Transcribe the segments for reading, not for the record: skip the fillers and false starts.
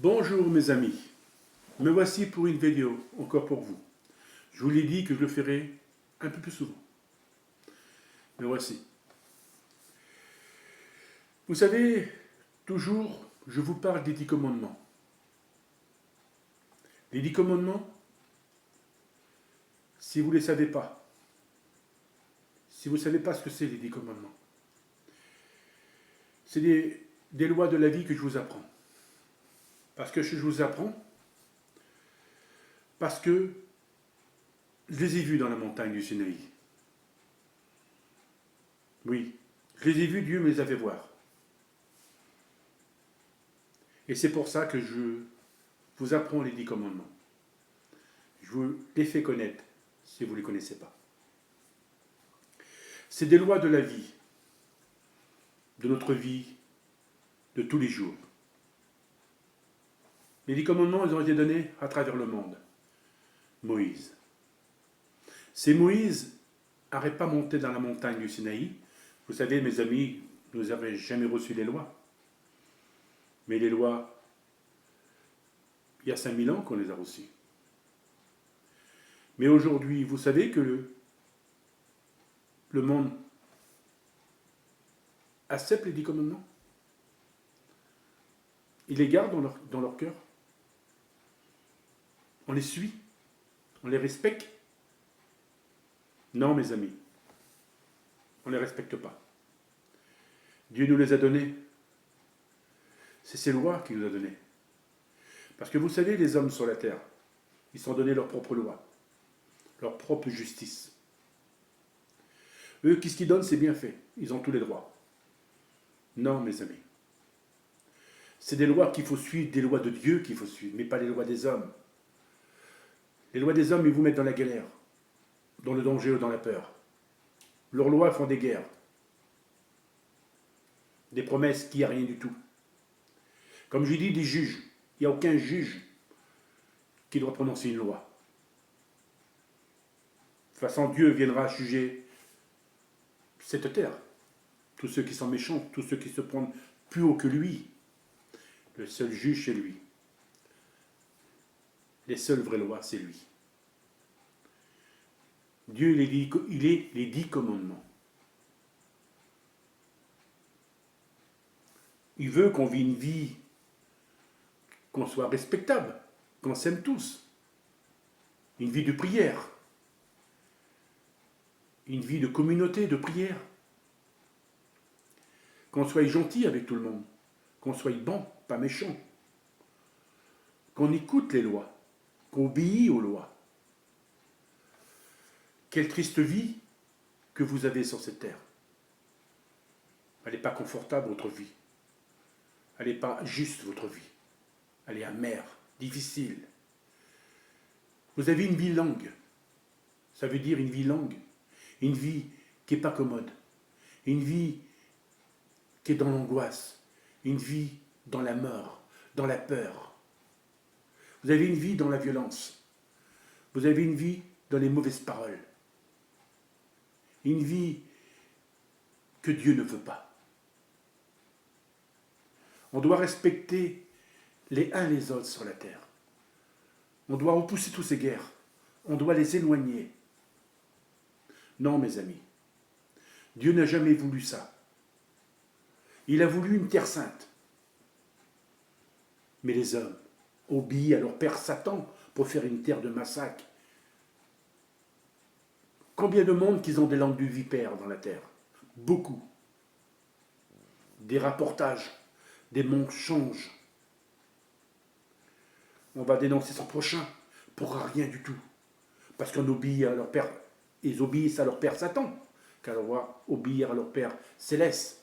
Bonjour mes amis, me voici pour une vidéo, encore pour vous. Je vous l'ai dit que je le ferai un peu plus souvent. Me voici. Vous savez, toujours, je vous parle des 10 commandements. Les 10 commandements, si vous ne les savez pas, si vous ne savez pas ce que c'est les 10 commandements, c'est des lois de la vie que je vous apprends. Parce que je vous apprends, parce que je les ai vus dans la montagne du Sinaï. Oui, je les ai vus, Dieu me les a fait voir. Et c'est pour ça que je vous apprends les 10 commandements. Je vous les fais connaître si vous ne les connaissez pas. C'est des lois de la vie, de notre vie, de tous les jours. Les 10 commandements, ils ont été donnés à travers le monde. Moïse. C'est Moïse n'arrête pas monté dans la montagne du Sinaï. Vous savez, mes amis, nous n'avons jamais reçu les lois. Mais les lois, il y a 5000 ans qu'on les a reçues. Mais aujourd'hui, vous savez que le monde accepte les 10 commandements. Ils les gardent dans leur cœur. On les suit. On les respecte. Non, mes amis. On ne les respecte pas. Dieu nous les a donnés. C'est ces lois qu'il nous a données. Parce que vous savez, les hommes sur la terre, ils sont donnés leurs propres lois, leur propre justice. Eux, qu'est-ce qu'ils donnent, c'est bien fait. Ils ont tous les droits. Non, mes amis. C'est des lois qu'il faut suivre, des lois de Dieu qu'il faut suivre, mais pas les lois des hommes. Les lois des hommes, ils vous mettent dans la galère, dans le danger ou dans la peur. Leurs lois font des guerres. Des promesses qui n'y a rien du tout. Comme je dis, des juges. Il n'y a aucun juge qui doit prononcer une loi. De toute façon, Dieu viendra juger cette terre. Tous ceux qui sont méchants, tous ceux qui se prennent plus haut que lui. Le seul juge, c'est lui. Les seules vraies lois, c'est lui. Dieu, il est les 10 commandements. Il veut qu'on vive une vie, qu'on soit respectable, qu'on s'aime tous. Une vie de prière. Une vie de communauté, de prière. Qu'on soit gentil avec tout le monde. Qu'on soit bon, pas méchant. Qu'on écoute les lois. Qu'on obéit aux lois. Quelle triste vie que vous avez sur cette terre. Elle n'est pas confortable, votre vie. Elle n'est pas juste, votre vie. Elle est amère, difficile. Vous avez une vie longue. Ça veut dire une vie longue. Une vie qui n'est pas commode. Une vie qui est dans l'angoisse. Une vie dans la mort, dans la peur. Vous avez une vie dans la violence. Vous avez une vie dans les mauvaises paroles. Une vie que Dieu ne veut pas. On doit respecter les uns les autres sur la terre. On doit repousser toutes ces guerres. On doit les éloigner. Non, mes amis. Dieu n'a jamais voulu ça. Il a voulu une terre sainte. Mais les hommes obéissent à leur père Satan pour faire une terre de massacre. Combien de monde qu'ils ont des langues du vipère dans la terre? Beaucoup. Des rapportages, des mensonges. On va dénoncer son prochain pour rien du tout. Parce qu'on obéit à leur père, ils obéissent à leur père Satan, car on va obéir à leur père céleste.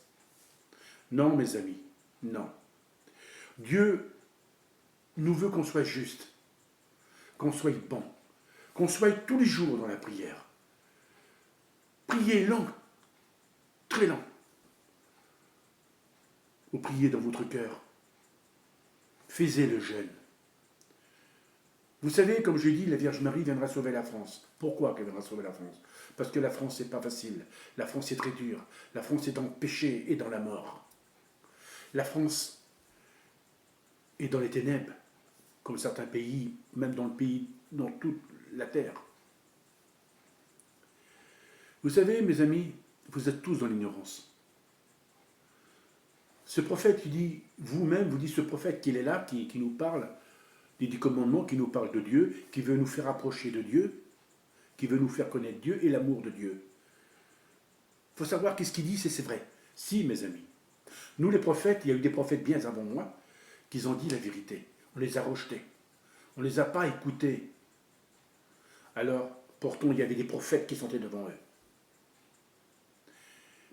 Non, mes amis, non. Dieu nous veut qu'on soit juste, qu'on soit bon, qu'on soit tous les jours dans la prière. Priez lent, très lent. Ou priez dans votre cœur. Faites le jeûne. Vous savez, comme je dis, la Vierge Marie viendra sauver la France. Pourquoi qu'elle viendra sauver la France? Parce que la France, c'est pas facile. La France est très dure. La France est dans le péché et dans la mort. La France, et dans les ténèbres, comme certains pays, même dans le pays, dans toute la terre. Vous savez, mes amis, vous êtes tous dans l'ignorance. Ce prophète, il dit, vous-même, vous dites ce prophète qu'il est là, qui nous parle des 10 commandements, qui nous parle de Dieu, qui veut nous faire approcher de Dieu, qui veut nous faire connaître Dieu et l'amour de Dieu. Il faut savoir qu'est-ce qu'il dit, c'est vrai. Si, mes amis. Nous, les prophètes, il y a eu des prophètes bien avant moi, qui ont dit la vérité. On les a rejetés. On ne les a pas écoutés. Alors, pourtant, il y avait des prophètes qui sont devant eux.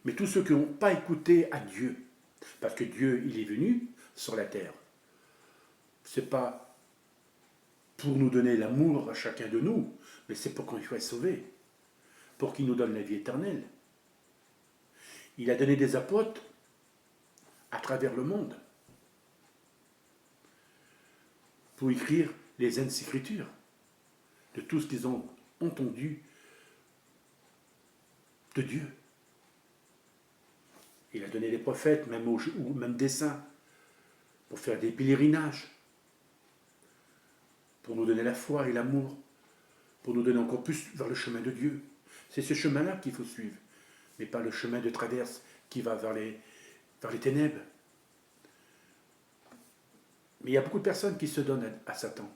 Mais tous ceux qui n'ont pas écouté à Dieu, parce que Dieu, il est venu sur la terre, ce n'est pas pour nous donner l'amour à chacun de nous, mais c'est pour qu'on soit sauvé, pour qu'il nous donne la vie éternelle. Il a donné des apôtres à travers le monde pour écrire les Saintes Écritures de tout ce qu'ils ont entendu de Dieu. Il a donné des prophètes, ou même des saints, pour faire des pèlerinages, pour nous donner la foi et l'amour, pour nous donner encore plus vers le chemin de Dieu. C'est ce chemin-là qu'il faut suivre, mais pas le chemin de traverse qui va vers les ténèbres. Mais il y a beaucoup de personnes qui se donnent à Satan.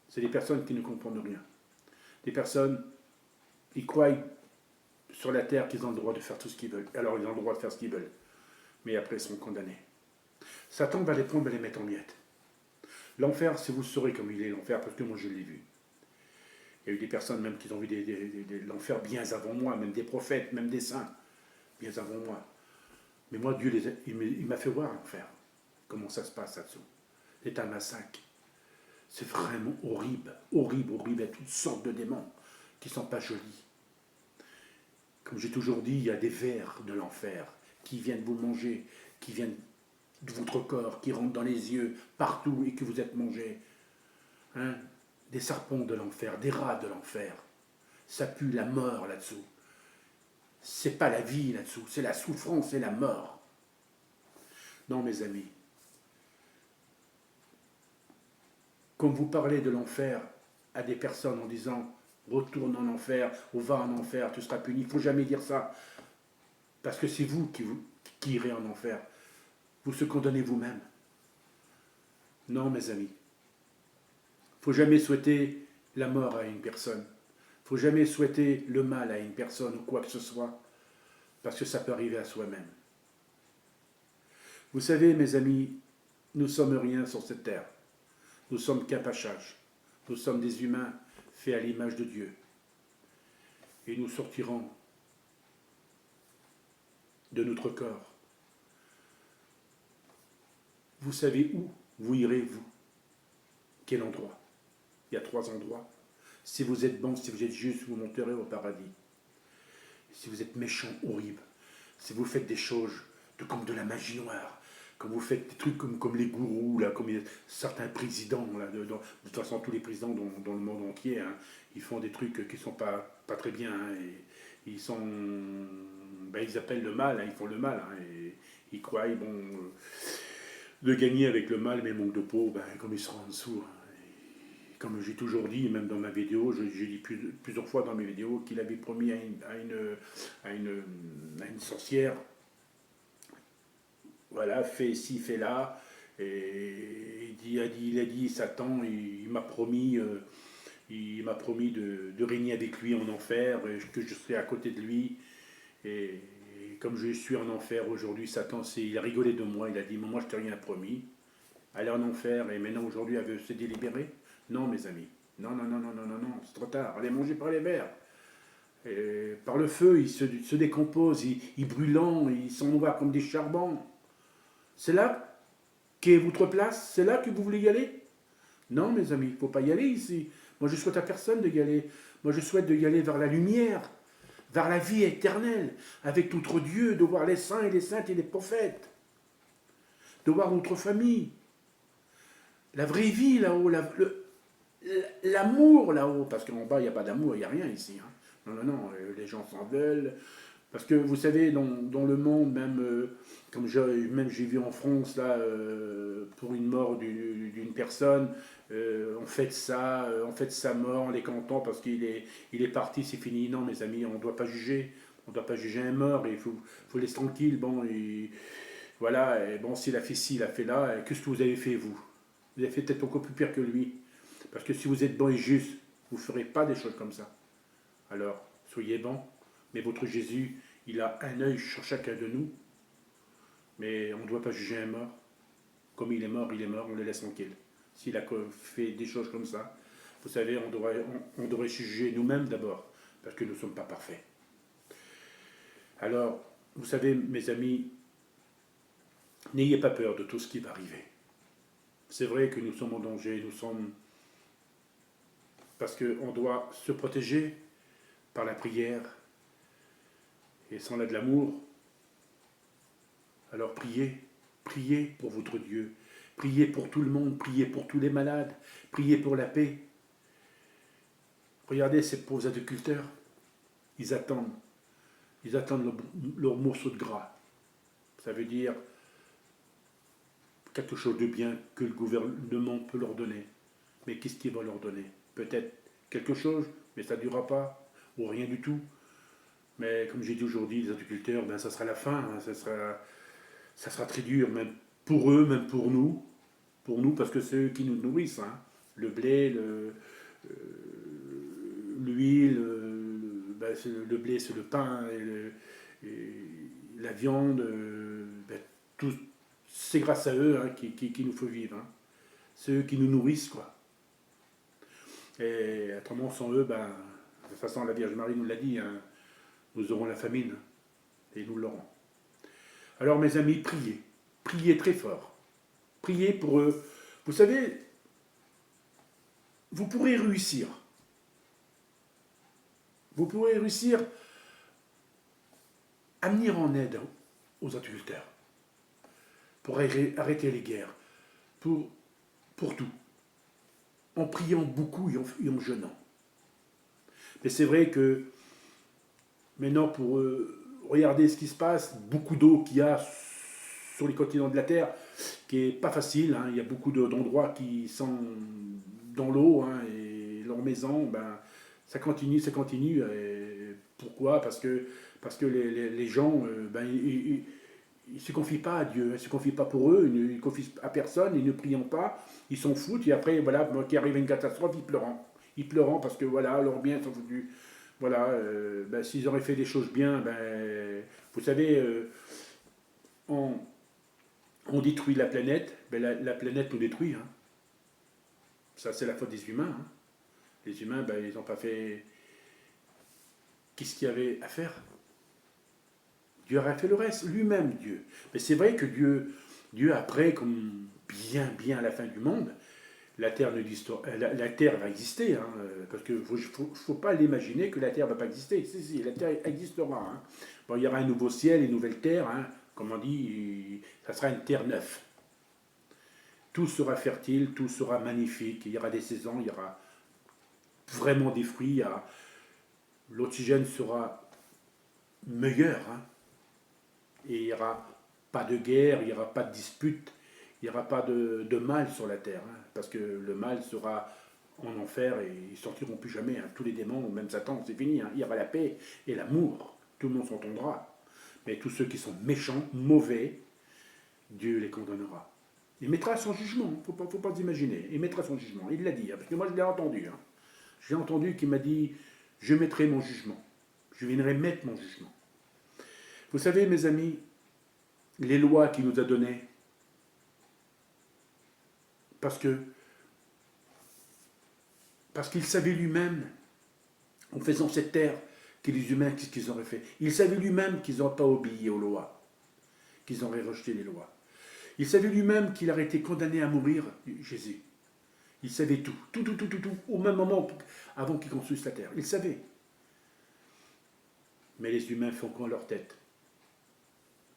C'est des personnes qui ne comprennent rien. Des personnes, ils croient sur la terre qu'ils ont le droit de faire tout ce qu'ils veulent. Alors ils ont le droit de faire ce qu'ils veulent. Mais après ils sont condamnés. Satan va les prendre, va les mettre en miettes. L'enfer, si vous saurez comme il est l'enfer, parce que moi je l'ai vu. Il y a eu des personnes même qui ont vu l'enfer bien avant moi, même des prophètes, même des saints, bien avant moi. Mais moi, Dieu il m'a fait voir l'enfer. Comment ça se passe là-dessous. C'est un massacre. C'est vraiment horrible, horrible, horrible. Il y a toutes sortes de démons qui ne sont pas jolis. Comme j'ai toujours dit, il y a des vers de l'enfer qui viennent vous manger, qui viennent de votre corps, qui rentrent dans les yeux, partout, et que vous êtes mangé. Hein? Des serpents de l'enfer, des rats de l'enfer. Ça pue la mort là-dessous. C'est pas la vie là-dessous, c'est la souffrance et la mort. Non, mes amis. Comme vous parlez de l'enfer à des personnes en disant « retourne en enfer » ou « va en enfer, tu seras puni », il ne faut jamais dire ça. Parce que c'est vous qui irez en enfer. Vous se condamnez vous-même. Non, mes amis. Il ne faut jamais souhaiter la mort à une personne. Il ne faut jamais souhaiter le mal à une personne ou quoi que ce soit. Parce que ça peut arriver à soi-même. Vous savez, mes amis, nous ne sommes rien sur cette terre. Nous sommes qu'un pachage. Nous sommes des humains faits à l'image de Dieu. Et nous sortirons de notre corps. Vous savez où vous irez, vous? Quel endroit? Il y a 3 endroits. Si vous êtes bon, si vous êtes juste, vous monterez au paradis. Si vous êtes méchant, horrible, si vous faites des choses comme de la magie noire, comme vous faites des trucs comme les gourous, là, comme certains présidents, là, de toute façon tous les présidents dans le monde entier, hein, ils font des trucs qui ne sont pas très bien, hein, et ils appellent le mal, hein, ils font le mal, hein, et ils croient de gagner avec le mal, mais manque de peau, comme ils seront en dessous. Hein. Comme j'ai toujours dit, même dans ma vidéo, j'ai dit plusieurs fois dans mes vidéos qu'il avait promis à une sorcière, voilà, fais ci, fais là, et il a dit Satan, il m'a promis de régner avec lui en enfer, que je serai à côté de lui, et comme je suis en enfer aujourd'hui, Satan, il a rigolé de moi, il a dit, moi je t'ai rien promis, aller en enfer, et maintenant aujourd'hui elle veut se délibérer. Non, mes amis, non, c'est trop tard, allez manger par les vers. Et par le feu, ils se décomposent, ils brûlent, ils sont noirs comme des charbons. C'est là qu'est votre place? C'est là que vous voulez y aller? Non, mes amis, il ne faut pas y aller ici. Moi, je souhaite à personne de y aller. Moi, je souhaite d'y aller vers la lumière, vers la vie éternelle, avec notre Dieu, de voir les saints et les saintes et les prophètes, de voir notre famille, la vraie vie là-haut, l'amour là-haut, parce qu'en bas, il n'y a pas d'amour, il n'y a rien ici. Hein. Non, les gens s'en veulent, Parce que vous savez, dans le monde, même comme même j'ai vu en France, là, pour une mort d'une personne, on fête sa mort, on est content parce il est parti, c'est fini. Non, mes amis, on ne doit pas juger. On ne doit pas juger un mort, faut laisser tranquille. Bon, voilà, et bon, s'il a fait ci, il a fait là, qu'est-ce que vous avez fait, vous? Vous avez fait peut-être encore plus pire que lui. Parce que si vous êtes bon et juste, vous ne ferez pas des choses comme ça. Alors, soyez bon, mais votre Jésus, il a un œil sur chacun de nous, mais on ne doit pas juger un mort. Comme il est mort, on le laisse tranquille. S'il a fait des choses comme ça, vous savez, on devrait se juger nous-mêmes d'abord, parce que nous ne sommes pas parfaits. Alors, vous savez, mes amis, n'ayez pas peur de tout ce qui va arriver. C'est vrai que nous sommes en danger, parce qu'on doit se protéger par la prière, et sans là de l'amour, alors priez, priez pour votre Dieu, priez pour tout le monde, priez pour tous les malades, priez pour la paix. Regardez ces pauvres agriculteurs, ils attendent leur morceau de gras. Ça veut dire quelque chose de bien que le gouvernement peut leur donner. Mais qu'est-ce qu'il va leur donner? Peut-être quelque chose, mais ça ne durera pas, ou rien du tout. Mais comme j'ai dit aujourd'hui, les agriculteurs, ben, ça sera la fin, hein, ça sera très dur, même pour eux, même pour nous parce que c'est eux qui nous nourrissent. Hein. Le blé, l'huile, le blé c'est le pain, et la viande, ben, tout, c'est grâce à eux hein, qui nous faut vivre. Hein. C'est eux qui nous nourrissent, quoi. Et autrement, sans eux, ben, de toute façon, la Vierge Marie nous l'a dit, hein, nous aurons la famine, et nous l'aurons. Alors, mes amis, priez. Priez très fort. Priez pour eux. Vous savez, vous pourrez réussir. Vous pourrez réussir à venir en aide aux agriculteurs, pour arrêter les guerres, pour tout, en priant beaucoup et en jeûnant. Mais c'est vrai que maintenant, pour regarder ce qui se passe, beaucoup d'eau qu'il y a sur les continents de la Terre, qui n'est pas facile, hein. Il y a beaucoup d'endroits qui sont dans l'eau, hein, et leurs maisons, ben, ça continue. Et pourquoi? Parce que les gens, ben, ils ne se confient pas à Dieu, ils ne se confient pas pour eux, ils ne confient à personne, ils ne prient pas, ils s'en foutent, et après, voilà, qui arrive une catastrophe, ils pleurent parce que voilà, leurs biens sont foutus. Voilà, ben, s'ils auraient fait des choses bien, ben, vous savez, on détruit la planète, ben la planète nous détruit. Hein. Ça, c'est la faute des humains. Hein. Les humains, ben, ils n'ont pas fait. Qu'est-ce qu'il y avait à faire? Dieu aurait fait le reste, lui-même, Dieu. Mais c'est vrai que Dieu après, comme bien à la fin du monde, la Terre va exister, hein, parce qu'il ne faut pas l'imaginer que la Terre ne va pas exister. Si, la Terre existera. Hein. Bon, il y aura un nouveau ciel, une nouvelle Terre, hein, comme on dit, ça sera une Terre neuve. Tout sera fertile, tout sera magnifique, il y aura des saisons, il y aura vraiment des fruits, l'oxygène sera meilleur, hein, et il n'y aura pas de guerre, il n'y aura pas de dispute, il n'y aura pas de mal sur la terre, hein, parce que le mal sera en enfer et ils ne sortiront plus jamais. Hein. Tous les démons, même Satan, c'est fini. Hein. Il y aura la paix et l'amour. Tout le monde s'entendra. Mais tous ceux qui sont méchants, mauvais, Dieu les condamnera. Il mettra son jugement, il ne faut pas s'imaginer. Il mettra son jugement. Il l'a dit, hein, parce que moi je l'ai entendu. Hein. J'ai entendu qu'il m'a dit, je mettrai mon jugement. Je viendrai mettre mon jugement. Vous savez, mes amis, les lois qu'il nous a données, parce qu'il savait lui-même, en faisant cette terre, que les humains, qu'est-ce qu'ils auraient fait? Il savait lui-même qu'ils n'auraient pas obéi aux lois, qu'ils auraient rejeté les lois. Il savait lui-même qu'il aurait été condamné à mourir, Jésus. Il savait tout, au même moment, avant qu'il construise la terre. Il savait. Mais les humains font quoi leur tête?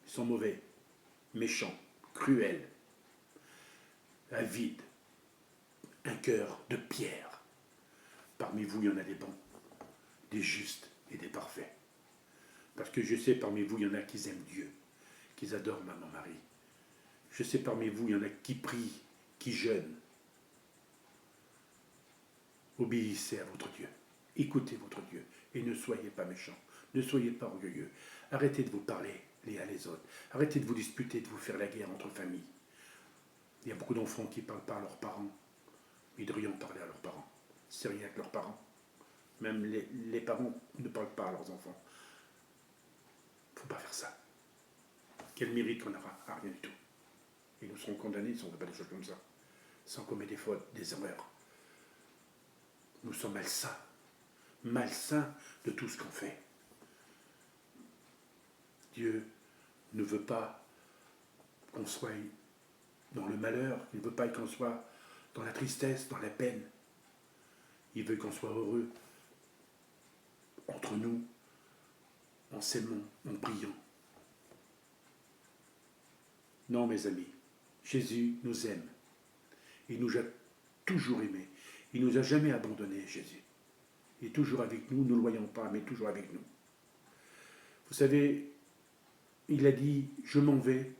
Ils sont mauvais, méchants, cruels, avides, un cœur de pierre. Parmi vous, il y en a des bons, des justes et des parfaits. Parce que je sais parmi vous, il y en a qui aiment Dieu, qui adorent Maman Marie. Je sais parmi vous, il y en a qui prient, qui jeûnent. Obéissez à votre Dieu. Écoutez votre Dieu. Et ne soyez pas méchants. Ne soyez pas orgueilleux. Arrêtez de vous parler les uns les autres. Arrêtez de vous disputer, de vous faire la guerre entre familles. Il y a beaucoup d'enfants qui ne parlent pas à leurs parents. Ils devraient en parler à leurs parents. C'est rien que leurs parents. Même les parents ne parlent pas à leurs enfants. Il ne faut pas faire ça. Quel mérite qu'on aura? Ah, rien du tout. Et nous serons condamnés si on ne fait pas des choses comme ça. Sans commettre des fautes, des erreurs. Nous sommes malsains. Malsains de tout ce qu'on fait. Dieu ne veut pas qu'on soit dans le malheur. Il ne veut pas qu'on soit dans la tristesse, dans la peine. Il veut qu'on soit heureux entre nous, en s'aimant, en priant. Non, mes amis, Jésus nous aime. Il nous a toujours aimés. Il ne nous a jamais abandonnés, Jésus. Il est toujours avec nous, ne le voyons pas, mais toujours avec nous. Vous savez, il a dit, je m'en vais,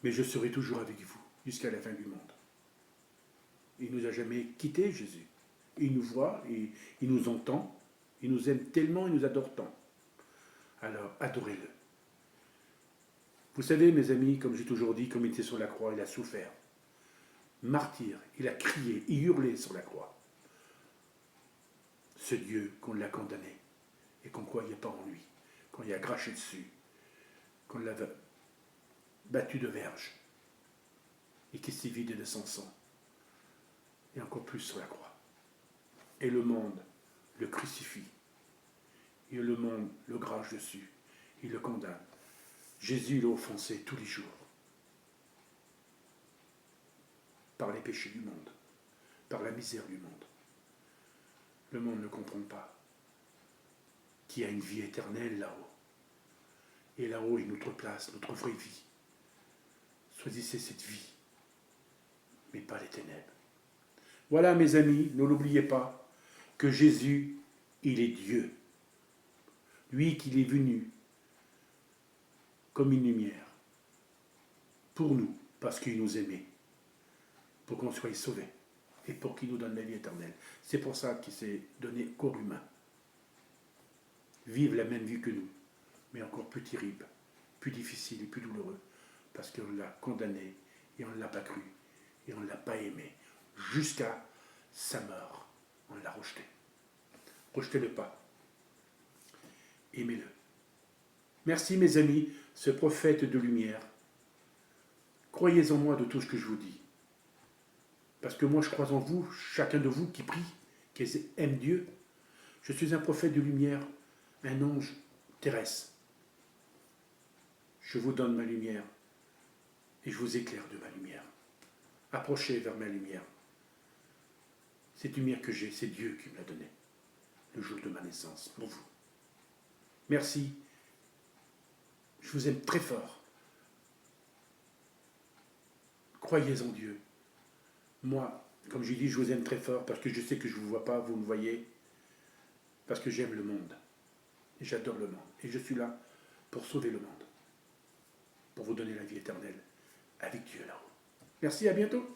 mais je serai toujours avec vous, jusqu'à la fin du monde. Il ne nous a jamais quittés, Jésus. Il nous voit, il nous entend, il nous aime tellement, il nous adore tant. Alors, adorez-le. Vous savez, mes amis, comme j'ai toujours dit, comme il était sur la croix, il a souffert. Martyr, il a crié, il hurlait sur la croix. Ce Dieu qu'on l'a condamné et qu'on ne croyait pas en lui, qu'on y a craché dessus, qu'on l'avait battu de verge et qui s'est vidé de son sang. Et encore plus sur la croix. Et le monde le crucifie. Et le monde le crache dessus. Il le condamne. Jésus l'a offensé tous les jours. Par les péchés du monde. Par la misère du monde. Le monde ne comprend pas qu'il y a une vie éternelle là-haut. Et là-haut est notre place, notre vraie vie. Choisissez cette vie, mais pas les ténèbres. Voilà, mes amis, ne l'oubliez pas, que Jésus, il est Dieu. Lui qu'il est venu comme une lumière, pour nous, parce qu'il nous aimait, pour qu'on soit sauvés, et pour qu'il nous donne la vie éternelle. C'est pour ça qu'il s'est donné corps humain. Vivre la même vie que nous, mais encore plus terrible, plus difficile et plus douloureux, parce qu'on l'a condamné, et on ne l'a pas cru, et on ne l'a pas aimé, jusqu'à sa mort. On l'a rejeté. Rejetez-le pas. Aimez-le. Merci mes amis, ce prophète de lumière. Croyez en moi de tout ce que je vous dis. Parce que moi je crois en vous, chacun de vous qui prie, qui aime Dieu. Je suis un prophète de lumière, un ange terrestre. Je vous donne ma lumière et je vous éclaire de ma lumière. Approchez vers ma lumière. Cette lumière que j'ai, c'est Dieu qui me l'a donnée, le jour de ma naissance, pour vous. Merci. Je vous aime très fort. Croyez en Dieu. Moi, comme je dis, je vous aime très fort parce que je sais que je ne vous vois pas, vous me voyez, parce que j'aime le monde. Et j'adore le monde. Et je suis là pour sauver le monde, pour vous donner la vie éternelle avec Dieu là-haut. Merci, à bientôt.